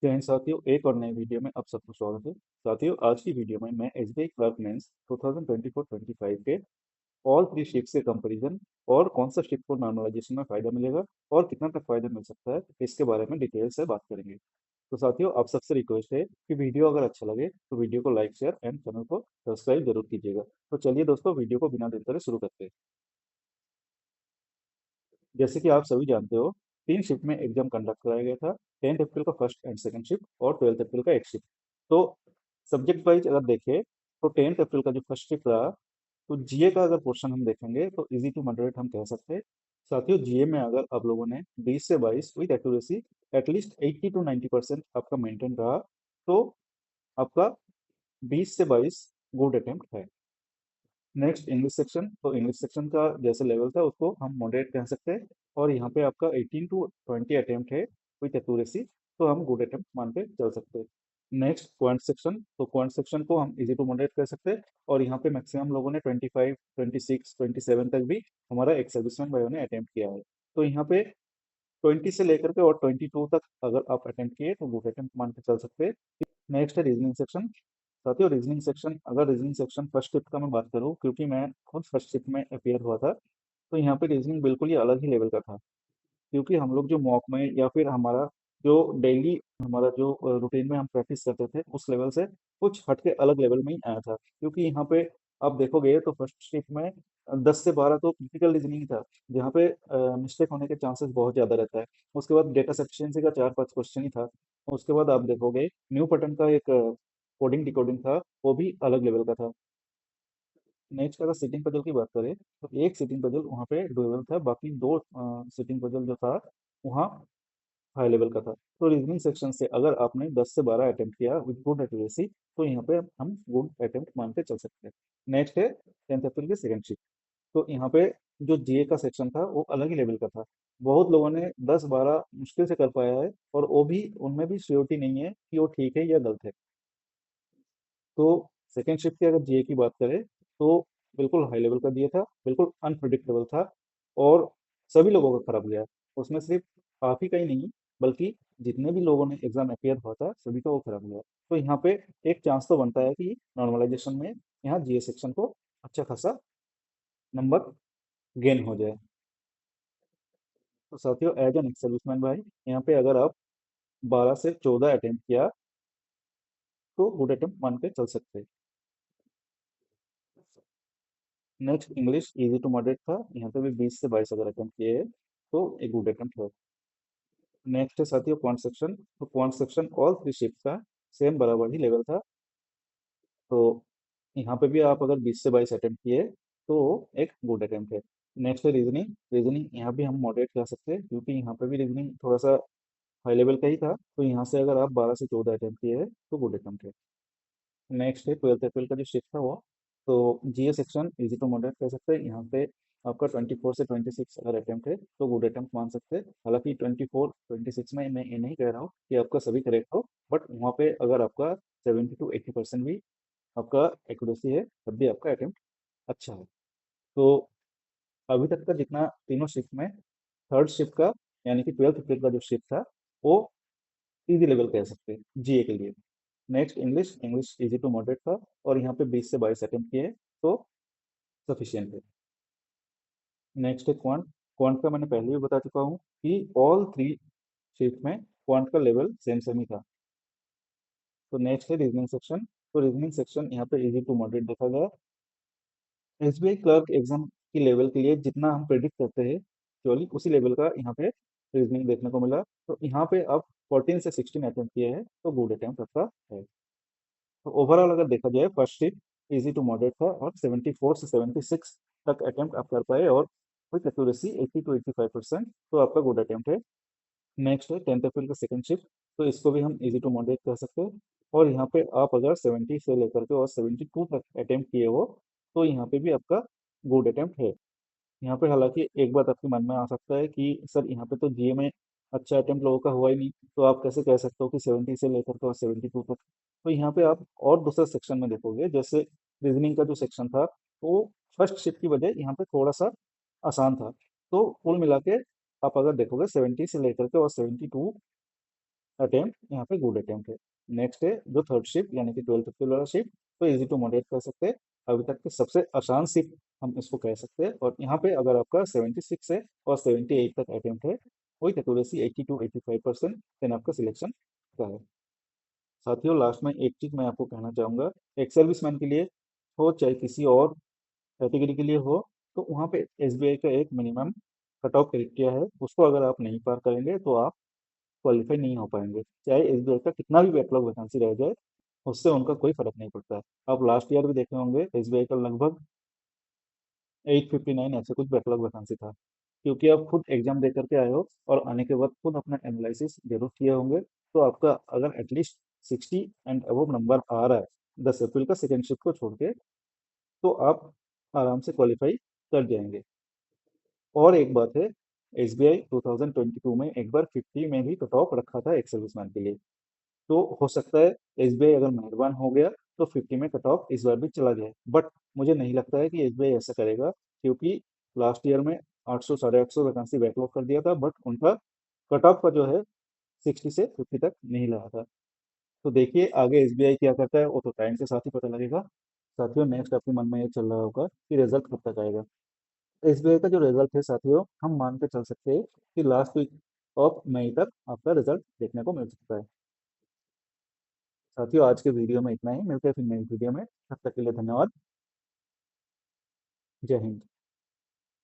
जय हिंद साथियों, एक और नए वीडियो में आप सबको स्वागत है। साथियों, आज की वीडियो में मैं एसबीआई क्लर्क मेंस 2024-25 के ऑल थ्री शिफ्ट के कंपैरिजन और कौन सा शिफ्ट को नॉर्मलाइजेशन में फायदा मिलेगा और कितना तक फायदा मिल सकता है, इसके बारे में डिटेल से बात करेंगे। तो साथियों, आप सबसे रिक्वेस्ट है कि वीडियो अगर अच्छा लगे तो वीडियो को लाइक शेयर एंड चैनल को सब्सक्राइब जरूर कीजिएगा। तो चलिए दोस्तों, वीडियो को बिना देर करे शुरू करते हैं। जैसे कि आप सभी जानते हो, 3 शिफ्ट में एग्जाम कंडक्ट कराया गया था। 10 अप्रैल का फर्स्ट एंड सेकंड शिफ्ट और 12 अप्रैल का एक शिफ्ट। तो सब्जेक्ट वाइज अगर देखें तो 10 अप्रैल का जो फर्स्ट शिफ्ट रहा, तो जीए का अगर पोर्शन हम देखेंगे तो इजी टू मॉडरेट हम कह सकते हैं। साथियों, जीए में अगर आप लोगों ने 20 से 22 विद एक्यूरेसी एटलीस्ट 80 to 90% आपका मेंटेन रहा, तो आपका 20 से 22 गुड अटेम्प्ट है। नेक्स्ट इंग्लिश सेक्शन, तो इंग्लिश सेक्शन का जैसे लेवल था उसको हम मॉडरेट कह सकते हैं। और यहाँ पे आपका 18 to 20 अटेम्प्ट है विथ एक्यूरेसी, तो हम गुड अटेम्प्ट मान के चल सकते हैं। नेक्स्ट क्वांट सेक्शन, तो क्वांट सेक्शन को हम इजी टू मॉडरेट कह सकते हैं। और यहाँ पे मैक्सिमम लोगों ने 25, 26, 27 तक भी हमारा एक सर्विसमैन भाइयों ने अटेम्प्ट किया है। तो यहाँ पे 20 से लेकर के और 22 तक अगर आप अटेम्प्ट किए तो गुड अटेम्प्ट मान के चल सकते हैं। नेक्स्ट है रीजनिंग सेक्शन। साथियों, रीजनिंग सेक्शन, अगर रीजनिंग सेक्शन फर्स्ट शिफ्ट का मैं बात करूँ, क्योंकि मैं खुद फर्स्ट शिफ्ट में अपियर हुआ था, तो यहाँ पे रीजनिंग बिल्कुल ही अलग ही लेवल का था। क्योंकि हम लोग जो मॉक में या फिर हमारा जो डेली हमारा जो रूटीन में हम प्रैक्टिस करते थे उस लेवल से कुछ हट के अलग लेवल में ही आया था। क्योंकि यहाँ पे आप देखोगे तो फर्स्ट शिफ्ट में 10 से 12 तो क्रिटिकल रीजनिंग था, जहाँ पे मिस्टेक होने के चांसेस बहुत ज़्यादा रहता है। उसके बाद डेटा सफिशिएंसी का 4-5 क्वेश्चन ही था। उसके बाद आप देखोगे न्यू पैटर्न का एक कोडिंग डिकोडिंग था, वो भी अलग लेवल का था। नेक्स्ट अगर सिटिंग पजल की बात करें तो एक सिटिंग पजल वहाँ पे डुएबल था, बाकी दो सिटिंग पजल जो था वहाँ हाई लेवल का था। तो रीजनिंग सेक्शन से अगर आपने 10 से 12 अटेम्प्ट किया विद गुड एक्यूरेसी, तो यहाँ पे हम गुड अटेम्प्ट मान के चल सकते हैं। नेक्स्ट है 10 अप्रैल की सेकंड शिफ्ट। तो यहाँ पे जो जीए का सेक्शन था वो अलग ही लेवल का था। बहुत लोगों ने 10-12 मुश्किल से कर पाया है, और वो भी उनमें भी श्योरिटी नहीं है कि वो ठीक है या गलत है। तो सेकेंड शिफ्ट की अगर जीए की बात करें तो बिल्कुल हाई लेवल का दिया था, बिल्कुल अनप्रिडिक्टेबल था, और सभी लोगों का खराब गया। उसमें सिर्फ आप ही का ही नहीं, बल्कि जितने भी लोगों ने एग्जाम अपियर हुआ था सभी का वो खराब गया। तो यहाँ पे एक चांस तो बनता है कि नॉर्मलाइजेशन में यहाँ जीए सेक्शन को अच्छा खासा नंबर गेन हो जाए। तो साथियों, एज एन एक्स सर्विसमैन भाई, यहाँ पे अगर आप 12 से 14 अटेम्प्ट किया तो गुड अटेम्प्ट मान के चल सकते हैं। Next English easy to moderate था, यहाँ पे भी 20 से 22 अगर अटेम्प्ट किए हैं तो एक गुड अटेम्प्ट है। नेक्स्ट है साथियों क्वांट सेक्शन। तो quant section all three shift का सेम बराबर ही लेवल था। तो यहाँ पे भी आप अगर 20 से 22 अटेम्प्ट किए तो एक गुड अटेम्प्ट है। नेक्स्ट है रीजनिंग। रीजनिंग यहाँ भी हम मॉडरेट कर सकते हैं, क्योंकि यहाँ पे भी रीजनिंग थोड़ा सा हाई लेवल का ही था। तो यहाँ से अगर आप 12 से 14 अटेम्प्ट किए हैं तो गुड अटेम्प्ट है। नेक्स्ट है 12 अप्रैल का जो शिफ्ट था वो, तो जीए सेक्शन इजी टू मॉडरेट कह सकते हैं। यहाँ पे आपका 24 से 26 अगर अटेम्प्ट है तो गुड अटेम्प्ट मान सकते हैं। हालांकि 24-26 में मैं ये नहीं कह रहा हूँ कि आपका सभी करेक्ट हो, बट वहाँ पे अगर आपका 70 to 80% भी आपका एक्यूरेसी है तब भी आपका अटेम्प्ट अच्छा है। तो अभी तक का जितना तीनों शिफ्ट में थर्ड शिफ्ट का, यानी कि 12 अप्रैल का जो शिफ्ट था, वो इजी लेवल कह सकते हैं जीए के लिए। Next English, English easy to moderate था, और यहाँ पे 20 से 22 अटेम्प्ट किए तो सफिशियंट है। नेक्स्ट है क्वांट। क्वांट का मैंने पहले भी बता चुका हूँ कि ऑल थ्री शिफ्ट में क्वांट का लेवल सेम सेम ही था। तो नेक्स्ट है रीजनिंग सेक्शन। तो रीजनिंग सेक्शन यहाँ पे इजी टू मॉडरेट देखा गया। एसबीआई क्लर्क एग्जाम की लेवल के लिए जितना हम प्रेडिक्ट करते हैं एक्चुअली उसी लेवल का यहाँ पे रीजनिंग देखने को मिला। तो यहाँ पे आप 14 से 16 अटेम्प्ट किए हैं तो गुड अटेम्प्ट आपका है। तो ओवरऑल अगर देखा जाए first shift easy to moderate था, और 74 से 76 तक अटेम्प्ट आप कर पाए, और विथ एक्यूरेसी 80 to 85%, तो आपका गुड अटेम्प्ट है। नेक्स्ट है 10 अप्रैल का सेकंड शिफ्ट। तो इसको भी हम इजी टू मॉडरेट कर सकते हैं। और यहाँ पे आप अगर 70 से लेकर के और 72 तक अटेम्प्ट किए हो तो यहाँ पे भी आपका गुड अटेम्प्ट है। यहाँ पे हालांकि एक बात आपके मन में आ सकता है कि सर यहाँ पे तो जीए में अच्छा अटेम्प्ट लोगों का हुआ ही नहीं, तो आप कैसे कह सकते हो कि 70 से लेकर के और 72 तक। तो यहाँ पे आप और दूसरे सेक्शन में देखोगे, जैसे रीजनिंग का जो सेक्शन था वो फर्स्ट शिफ्ट की वजह यहाँ पे थोड़ा सा आसान था। तो कुल मिला के आप अगर देखोगे 70 से लेकर के और 72 अटेम्प्ट यहाँ पे गुड अटेम्प्ट है। नेक्स्ट है जो थर्ड शिफ्ट यानी कि 12th अप्रैल वाला शिफ्ट, तो इजी टू मॉडरेट कर सकते हैं, अभी तक के सबसे आसान शिफ्ट हम इसको कह सकते हैं। और यहाँ पे अगर आपका 76 है और 78 तक अटेम्प्ट है, वही एक्यूरेसी 80 to 85% देन आपका सिलेक्शन का है। साथियों लास्ट में एक चीज़ मैं आपको कहना चाहूँगा, एक सर्विसमैन के लिए हो चाहे किसी और कैटेगरी के लिए हो, तो वहाँ पे एसबीआई का एक मिनिमम कट ऑफ क्राइटेरिया है, उसको अगर आप नहीं पार करेंगे तो आप क्वालिफाई नहीं हो पाएंगे, चाहे एसबीआई का कितना भी बैकलॉग वैकेंसी रह जाए, उससे उनका कोई फर्क नहीं पड़ता है। आप लास्ट ईयर भी देखे होंगे एसबीआई का लगभग 859 ऐसे कुछ बैकलॉग वैकेंसी था, क्योंकि आप खुद एग्जाम दे करके आए हो और आने के बाद खुद अपना एनालिसिस जरूर किए होंगे, तो आपका अगर एटलीस्ट 60 एंड अबव नंबर आ रहा है 10 अप्रैल का सेकेंड शिफ्ट को छोड़ के, तो आप आराम से क्वालिफाई कर जाएंगे। और एक बात है, एसबीआई 2022 में एक बार 50 में भी कट ऑफ रखा था एक सर्विसमैन के लिए, तो हो सकता है एसबीआई अगर मेहरबान हो गया तो 50 में कट ऑफ इस बार भी चला जाए, बट मुझे नहीं लगता है कि एसबीआई ऐसा करेगा, क्योंकि लास्ट ईयर में 800 850 वैकेंसी बैकलॉग कर दिया था, बट उनका कट ऑफ का जो है 60 से 50 तक नहीं लगा था। तो देखिए आगे एसबीआई क्या करता है, वो तो टाइम के साथ ही पता लगेगा। साथियों नेक्स्ट आपके मन में ये चल रहा होगा कि रिजल्ट कब तक आएगा। एसबीआई का जो रिजल्ट है साथियों, हम मान के चल सकते हैं कि लास्ट वीक ऑफ मई तक आपका रिजल्ट देखने को मिल सकता है। साथियों आज के वीडियो में इतना ही, मिलते हैं फिर नई वीडियो में, तब तक के लिए धन्यवाद। जय हिंद।